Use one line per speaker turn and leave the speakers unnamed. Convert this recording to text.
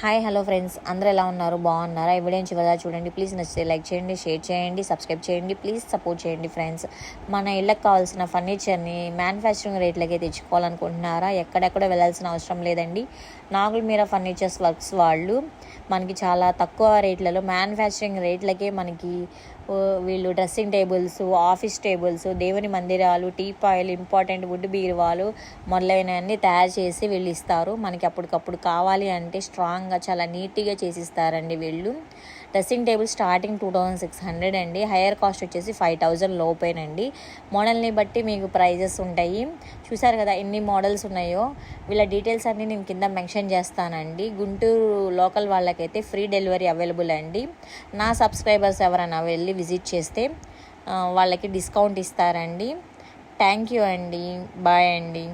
Hi hello friends, అందరూ ఎలా ఉన్నారు? బాగున్నారా? ఈ వీడియోని చివరిగా చూడండి. ప్లీజ్ నచ్చితే లైక్ చేయండి, షేర్ చేయండి, సబ్స్క్రైబ్ చేయండి. ప్లీజ్ సపోర్ట్ చేయండి ఫ్రెండ్స్. మన ఇళ్ళకి కావాల్సిన ఫర్నిచర్ని మ్యానుఫ్యాక్చరింగ్ రేట్లకే తెచ్చుకోవాలనుకుంటున్నారా? ఎక్కడెక్కడ వెళ్ళాల్సిన అవసరం లేదండి. నాగుల్ మీరా ఫర్నిచర్స్ వర్క్స్ వాళ్ళు మనకి చాలా తక్కువ రేట్లలో మ్యానుఫ్యాక్చరింగ్ రేట్లకే మనకి వీళ్ళు డ్రెస్సింగ్ టేబుల్స్, ఆఫీస్ టేబుల్స్, దేవుని మందిరాలు, టీపాయిలు, ఇంపార్టెంట్ వుడ్ బీరువాలు మొదలైనవన్నీ తయారు చేసి వీళ్ళు ఇస్తారు. మనకి అప్పటికప్పుడు కావాలి అంటే స్ట్రాంగ్గా చాలా నీట్గా చేసిస్తారండి వీళ్ళు. డ్రెస్సింగ్ టేబుల్ స్టార్టింగ్ 2600 అండి. హైయర్ కాస్ట్ వచ్చేసి 5000 లోపేనండి. మోడల్ని బట్టి మీకు ప్రైజెస్ ఉంటాయి. చూసారు కదా ఎన్ని మోడల్స్ ఉన్నాయో. వీళ్ళ డీటెయిల్స్ అన్నీ నేను కింద మెన్షన్ చేస్తానండి. గుంటూరు లోకల్ వాళ్ళకైతే ఫ్రీ డెలివరీ అవైలబుల్ అండి. నా సబ్స్క్రైబర్స్ ఎవరైనా వెళ్ళి విజిట్ చేస్తే వాళ్ళకి డిస్కౌంట్ ఇస్తారండి. థ్యాంక్ యూ అండి. బాయ్ అండి.